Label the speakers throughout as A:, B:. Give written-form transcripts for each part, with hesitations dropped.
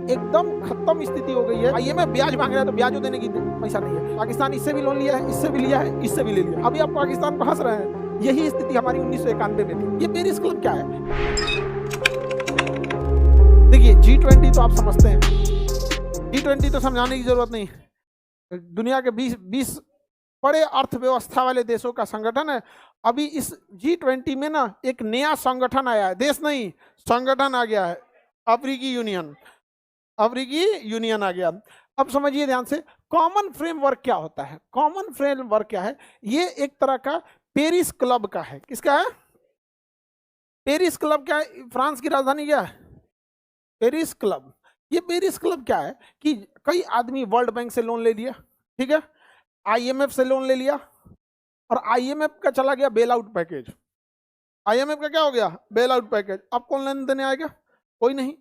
A: एकदम खत्म स्थिति हो गई है। आईएमएफ ब्याज मांग रहा है तो ब्याजों देने की पैसा नहीं है। पाकिस्तान इससे भी लोन लिया है, इससे भी लिया है, इससे भी ले लिया। अभी आप पाकिस्तान को हंस रहे हैं, यही स्थिति हमारी 1991 में थी। ये पेरिस क्लब क्या है? देखिए G20 तो आप समझते हैं, G20 तो समझाने की जरूरत नहीं। दुनिया के 20 बड़े अर्थव्यवस्था वाले देशों का संगठन है। अभी इस G20 में ना एक नया संगठन आया है, देश नहीं संगठन आ गया है, अफ्रीकी यूनियन आ गया। अब समझिए ध्यान से, कॉमन फ्रेमवर्क क्या होता है? कॉमन फ्रेमवर्क क्या है? ये एक तरह का पेरिस क्लब का है। किसका है? पेरिस क्लब क्या है? फ्रांस की राजधानी क्या है? Paris club. ये पेरिस क्लब क्या है कि कई आदमी वर्ल्ड बैंक से लोन ले लिया, ठीक है, आईएमएफ से लोन ले लिया, और आईएमएफ का चला गया बेल आउट पैकेज। आईएमएफ का क्या हो गया? Bail out package. अब कौन लेन देने आएगा? कोई नहीं।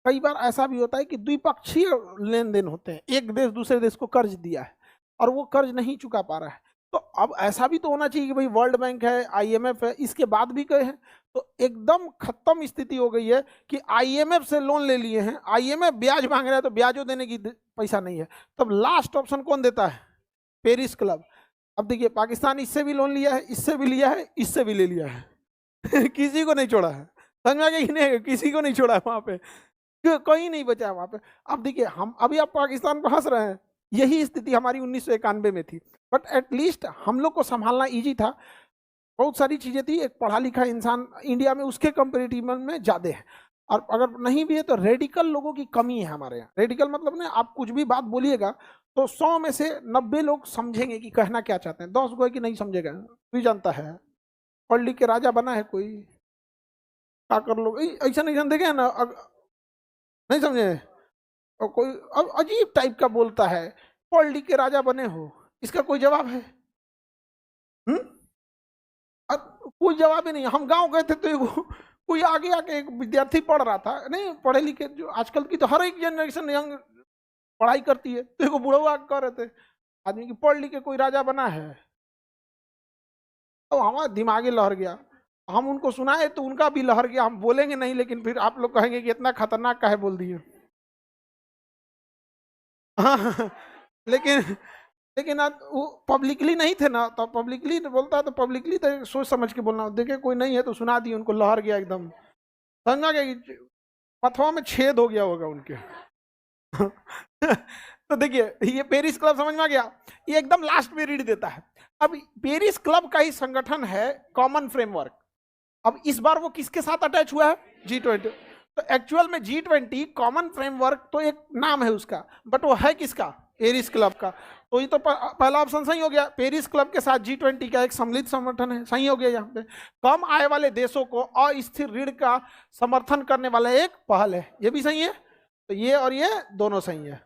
A: कई बार ऐसा भी होता है कि द्विपक्षीय लेन देन होते हैं, एक देश दूसरे देश को कर्ज दिया है और वो कर्ज नहीं चुका पा रहा है, तो अब ऐसा भी तो होना चाहिए कि भाई वर्ल्ड बैंक है, आईएमएफ है, इसके बाद भी गए हैं। तो एकदम खत्म स्थिति हो गई है कि आईएमएफ से लोन ले लिए हैं, आईएमएफ ब्याज मांग रहा है तो ब्याजों देने की पैसा नहीं है। तब लास्ट ऑप्शन कौन देता है? Paris club. अब देखिए पाकिस्तान इससे भी लोन लिया है, इससे भी लिया है, इससे भी ले लिया है किसी को नहीं छोड़ा है। समझ में आ गया कि नहीं? किसी को नहीं छोड़ा है वहां पे, कोई नहीं बचा है वहां पे। अब देखिए हम अभी आप पाकिस्तान को हंस रहे हैं, यही स्थिति हमारी 1991 में थी। बट एटलीस्ट हम लोग को संभालना इजी था। बहुत सारी चीजें थी, एक पढ़ा लिखा इंसान इंडिया में उसके कंपेरेटिव में ज्यादा है, और अगर नहीं भी है तो रेडिकल लोगों की कमी है हमारे यहाँ। रेडिकल मतलब ना, आप कुछ भी बात बोलिएगा तो 100 में से 90 लोग समझेंगे कि कहना क्या चाहते हैं, 10 कोई कि नहीं समझेगा। भी जानता है पढ़ लिख के राजा बना है कोई, क्या कर लो ऐसा नहीं देखे ना, नहीं समझे? और कोई अब अजीब टाइप का बोलता है, पढ़ लिख के राजा बने हो, इसका कोई जवाब है? कोई जवाब ही नहीं। हम गांव गए थे तो कोई आगे आके एक विद्यार्थी पढ़ रहा था, नहीं पढ़े लिखे, जो आजकल की तो हर एक जनरेशन यंग पढ़ाई करती है, तो बुढ़वा कह रहे थे आदमी की पढ़ लिख के कोई राजा बना है। तो हमारा दिमाग ही लहर गया। हम उनको सुनाए तो उनका भी लहर गया। हम बोलेंगे नहीं, लेकिन फिर आप लोग कहेंगे कि इतना खतरनाक काहे बोल दिए। हाँ लेकिन वो पब्लिकली नहीं थे ना, तो पब्लिकली बोलता तो पब्लिकली तो सोच समझ के बोलना। देखे कोई नहीं है तो सुना दिए, उनको लहर गया एकदम, समझा गया कि पथवा में छेद हो गया होगा उनके तो देखिए ये पेरिस क्लब समझ में आ गया, ये एकदम लास्ट में रीड देता है। अब पेरिस क्लब का ही संगठन है कॉमन फ्रेमवर्क। अब इस बार वो किसके साथ अटैच हुआ है? G20। तो एक्चुअल में G20 कॉमन फ्रेमवर्क तो एक नाम है उसका, बट वो है किसका? पेरिस क्लब का। तो ये तो पहला ऑप्शन सही हो गया, पेरिस क्लब के साथ G20 का एक सम्मिलित संगठन है, सही हो गया। यहाँ पे कम आय वाले देशों को अस्थिर ऋण का समर्थन करने वाला एक पहल है, ये भी सही है। तो ये और ये दोनों सही है।